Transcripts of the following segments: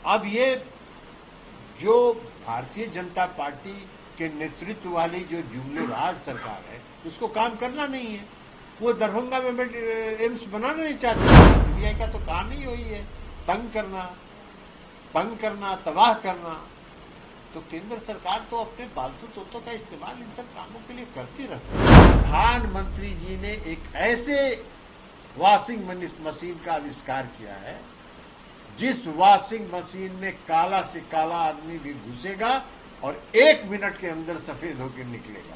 अब ये जो भारतीय जनता पार्टी के नेतृत्व वाली जो जुमलेबाज सरकार है उसको काम करना नहीं है। वो दरभंगा में एम्स बनाना नहीं चाहती। सीबीआई का तो काम ही वही है, तंग करना, तबाह करना। तो केंद्र सरकार तो अपने पालतू तोतों का इस्तेमाल इन सब कामों के लिए करती रहती है। प्रधानमंत्री जी ने एक ऐसे वॉशिंग मशीन का आविष्कार किया है जिस वॉशिंग मशीन में काला से काला आदमी भी घुसेगा और 1 मिनट के अंदर सफेद होकर निकलेगा।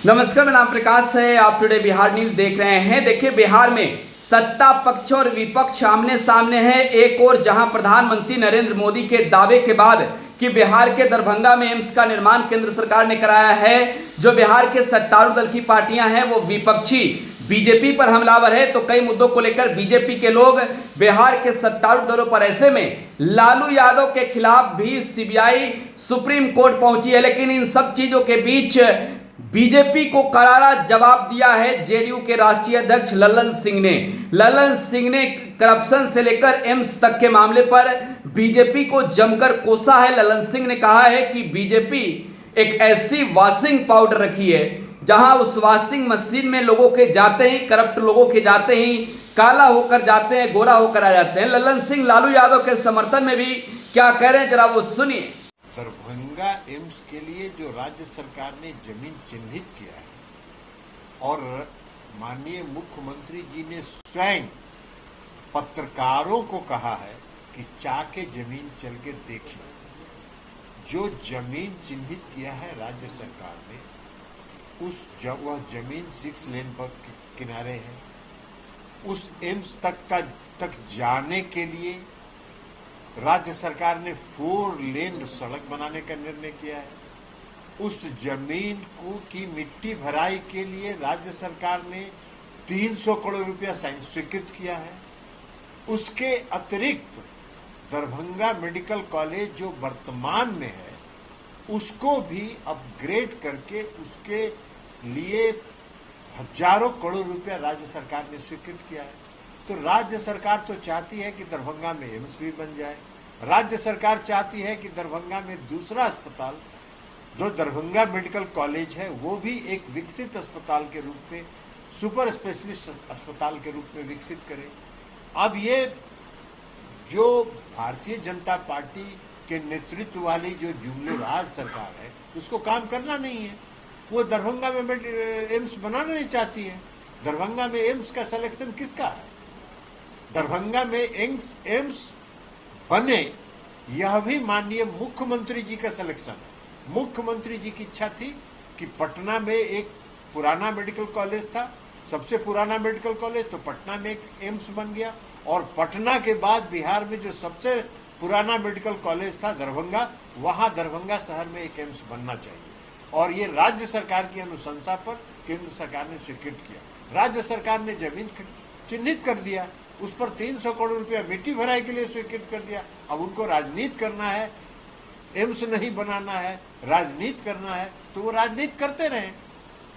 नमस्कार, मेरा नाम प्रकाश है। आप टुडे बिहार न्यूज देख रहे हैं। देखिए, बिहार में सत्ता पक्ष और विपक्ष आमने सामने है। एक और जहां प्रधानमंत्री नरेंद्र मोदी के दावे के बाद कि बिहार के दरभंगा में एम्स का निर्माण केंद्र सरकार ने कराया है, जो बिहार के सत्तारूढ़ दल की पार्टियां हैं वो विपक्षी बीजेपी पर हमलावर है। तो कई मुद्दों को लेकर बीजेपी के लोग बिहार के सत्तारूढ़ दलों पर, ऐसे में लालू यादव के खिलाफ भी सीबीआई सुप्रीम कोर्ट पहुंची है। लेकिन इन सब चीजों के बीच बीजेपी को करारा जवाब दिया है जेडीयू के राष्ट्रीय अध्यक्ष ललन सिंह ने करप्शन से लेकर एम्स तक के मामले पर बीजेपी को जमकर कोसा है। ललन सिंह ने कहा है कि बीजेपी एक ऐसी वॉशिंग पाउडर रखी है जहां उस वॉशिंग मशीन में लोगों के जाते ही, करप्ट लोगों के जाते ही काला होकर जाते हैं, गोरा होकर आ जाते हैं। ललन सिंह लालू यादव के समर्थन में भी क्या कह रहे हैं, जरा वो सुनिए। दरभंगा एम्स के लिए जो राज्य सरकार ने जमीन चिन्हित किया है और माननीय मुख्यमंत्री जी ने स्वयं पत्रकारों को कहा है कि जाके जमीन चल के देखिए। जो जमीन चिन्हित किया है राज्य सरकार ने, वह जमीन 6 लेन पर किनारे है। उस एम्स तक जाने के लिए राज्य सरकार ने 4 लेन सड़क बनाने का निर्णय किया है। उस जमीन की मिट्टी भराई के लिए राज्य सरकार ने 300 करोड़ रुपया स्वीकृत किया है। उसके अतिरिक्त दरभंगा मेडिकल कॉलेज जो वर्तमान में है उसको भी अपग्रेड करके उसके लिए हजारों करोड़ रुपया राज्य सरकार ने स्वीकृत किया है। तो राज्य सरकार तो चाहती है कि दरभंगा में एम्स भी बन जाए। राज्य सरकार चाहती है कि दरभंगा में दूसरा अस्पताल, जो दरभंगा मेडिकल कॉलेज है, वो भी एक विकसित अस्पताल के रूप में, सुपर स्पेशलिस्ट अस्पताल के रूप में विकसित करे। अब ये जो भारतीय जनता पार्टी के नेतृत्व वाली जो जुमलेबाज सरकार है उसको काम करना नहीं है। वो दरभंगा में एम्स बनाना नहीं चाहती है। दरभंगा में एम्स का सिलेक्शन किसका है? दरभंगा में एम्स बने, यह भी माननीय मुख्यमंत्री जी का सिलेक्शन है। मुख्यमंत्री जी की इच्छा थी कि पटना में एक पुराना मेडिकल कॉलेज था, सबसे पुराना मेडिकल कॉलेज, तो पटना में एक एम्स बन गया। और पटना के बाद बिहार में जो सबसे पुराना मेडिकल कॉलेज था दरभंगा, वहां दरभंगा शहर में एक एम्स बनना चाहिए। और ये राज्य सरकार की अनुशंसा पर केंद्र सरकार ने स्वीकृत किया। राज्य सरकार ने जमीन चिन्हित कर दिया, उस पर 300 करोड़ रुपया मिट्टी भराई के लिए स्वीकृत कर दिया। अब उनको राजनीति करना है, एम्स नहीं बनाना है, राजनीति करना है, तो वो राजनीति करते रहे।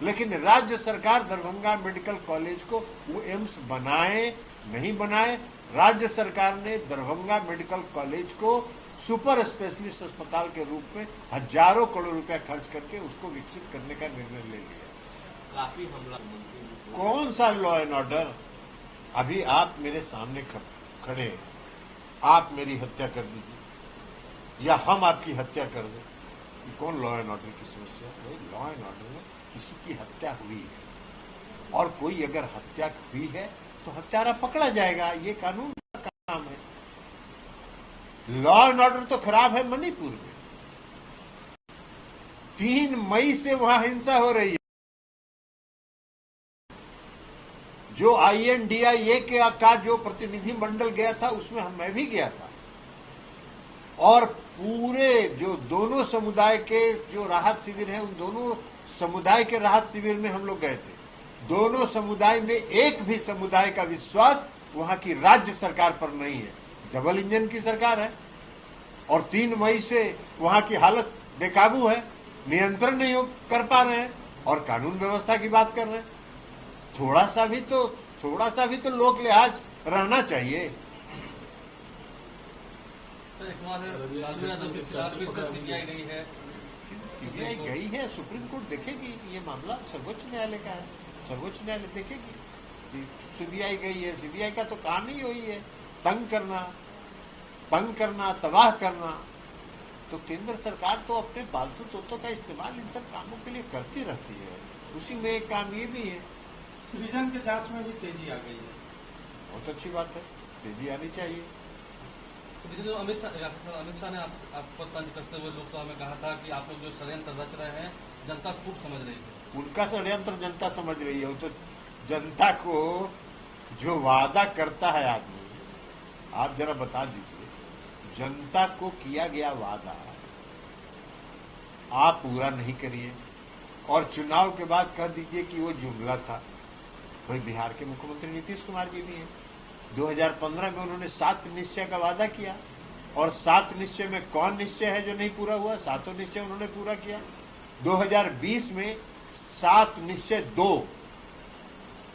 लेकिन राज्य सरकार दरभंगा मेडिकल कॉलेज को वो एम्स बनाए नहीं बनाए, राज्य सरकार ने दरभंगा मेडिकल कॉलेज को सुपर स्पेशलिस्ट अस्पताल के रूप में हजारों करोड़ रुपया खर्च करके उसको विकसित करने का निर्णय ले लिया। काफी हमला। कौन सा लॉ एंड ऑर्डर? अभी आप मेरे सामने खड़े हैं, आप मेरी हत्या कर दीजिए या हम आपकी हत्या कर दें, ये कौन लॉ एंड ऑर्डर की समस्या है? लॉ एंड ऑर्डर में किसी की हत्या हुई है और कोई अगर हत्या हुई है तो हत्यारा पकड़ा जाएगा, ये कानून का काम है। लॉ एंड ऑर्डर तो खराब है मणिपुर में। 3 मई से वहां हिंसा हो रही है। जो INDIA का जो प्रतिनिधि मंडल गया था उसमें मैं भी गया था और पूरे जो दोनों समुदाय के जो राहत शिविर है, उन दोनों समुदाय के राहत शिविर में हम लोग गए थे। दोनों समुदाय में एक भी समुदाय का विश्वास वहां की राज्य सरकार पर नहीं है। डबल इंजन की सरकार है और 3 मई से वहां की हालत बेकाबू है, नियंत्रण नहीं कर पा रहे हैं और कानून व्यवस्था की बात कर रहे हैं। थोड़ा सा भी तो लोक लिहाज रहना चाहिए। सर एक सवाल है, लालू यादव के खिलाफ फिर से सीबीआई गई है। सीबीआई गई है, सुप्रीम कोर्ट देखेगी। ये मामला सर्वोच्च न्यायालय का है, सर्वोच्च न्यायालय देखेगी। सीबीआई गई है, सीबीआई का तो काम ही वही है, तंग करना, तबाह करना। तो केंद्र सरकार तो अपने पालतू तोतों का इस्तेमाल इन सब कामों के लिए करती रहती है, उसी में एक काम ये भी है। सृजन के जांच में भी तेजी आ गई है। बहुत अच्छी बात है, तेजी आनी चाहिए। तो अमित शाह ने आपको तंज कसते हुए लोकसभा में कहा था कि आप लोग जो षड्यंत्र रच रहे हैं जनता खूब समझ रही है। उनका षड्यंत्र जनता समझ रही है। वो तो जनता को जो वादा करता है आदमी, आप जरा बता दीजिए, जनता को किया गया वादा आप पूरा नहीं करिए और चुनाव के बाद कह दीजिए कि वो जुमला था। भाई बिहार के मुख्यमंत्री नीतीश कुमार जी भी हैं। 2015 में उन्होंने 7 निश्चय का वादा किया और 7 निश्चय में कौन निश्चय है जो नहीं पूरा हुआ? 7 निश्चय उन्होंने पूरा किया। 2020 में 7 निश्चय 2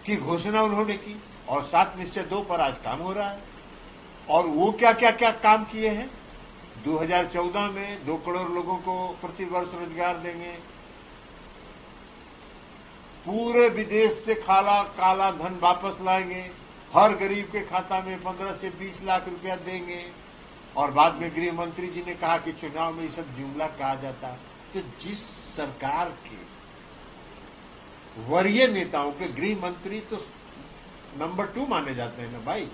की घोषणा उन्होंने की और 7 निश्चय 2 पर आज काम हो रहा है। और वो क्या क्या क्या काम किए हैं? 2014 में 2 करोड़ लोगों को प्रति वर्ष रोजगार देंगे, पूरे विदेश से काला धन वापस लाएंगे, हर गरीब के खाता में 15 से 20 लाख रुपया देंगे। और बाद में गृह मंत्री जी ने कहा कि चुनाव में ये सब जुमला कहा जाता। तो जिस सरकार के वरीय नेताओं के गृह मंत्री तो नंबर 2 माने जाते हैं ना भाई,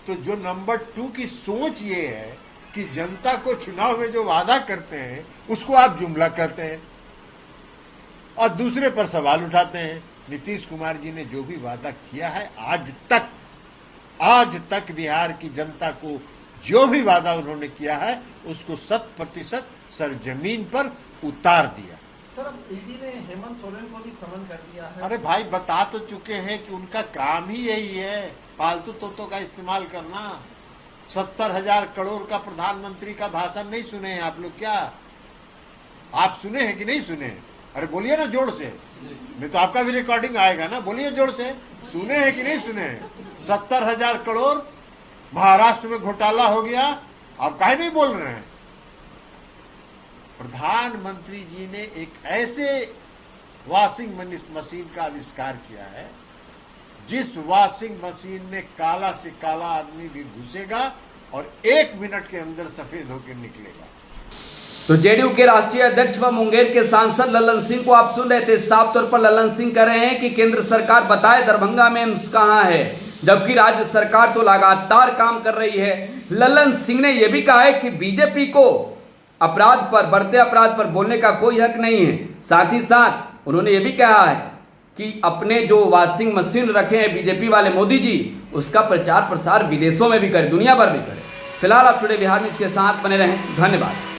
तो जो नंबर 2 की सोच ये है कि जनता को चुनाव में जो वादा करते हैं उसको आप जुमला कहते हैं और दूसरे पर सवाल उठाते हैं। नीतीश कुमार जी ने जो भी वादा किया है आज तक बिहार की जनता को जो भी वादा उन्होंने किया है उसको 100% सरजमीन पर उतार दिया। सर अब ईडी ने हेमंत सोरेन को भी समन कर दिया है। अरे भाई बता तो चुके हैं कि उनका काम ही यही है, पालतू तोतों का इस्तेमाल करना। 70,000 करोड़ का प्रधानमंत्री का भाषण नहीं सुने हैं आप लोग क्या? आप सुने हैं कि नहीं सुने हैं? अरे बोलिए ना जोर से, नहीं तो आपका भी रिकॉर्डिंग आएगा ना। बोलिए जोर से, सुने हैं कि नहीं सुने हैं? 70,000 करोड़ महाराष्ट्र में घोटाला हो गया, आप काहे नहीं बोल रहे हैं? प्रधानमंत्री जी ने एक ऐसे वॉशिंग मशीन का आविष्कार किया है जिस वॉशिंग मशीन में काला से काला आदमी भी घुसेगा और 1 मिनट के अंदर सफेद होकर निकलेगा। तो जेडीयू के राष्ट्रीय अध्यक्ष व मुंगेर के सांसद ललन सिंह को आप सुन रहे थे। साफ तौर पर ललन सिंह कह रहे हैं कि केंद्र सरकार बताए दरभंगा में एम्स कहां है, जबकि राज्य सरकार तो लगातार काम कर रही है। ललन सिंह ने यह भी कहा है कि बीजेपी को बढ़ते अपराध पर बोलने का कोई हक नहीं है। साथ ही साथ उन्होंने ये भी कहा है कि अपने जो वॉशिंग मशीन रखे हैं बीजेपी वाले मोदी जी, उसका प्रचार प्रसार विदेशों में भी करें, दुनिया भर में करें। फिलहाल आप टुडे बिहार न्यूज के साथ बने रहें। धन्यवाद।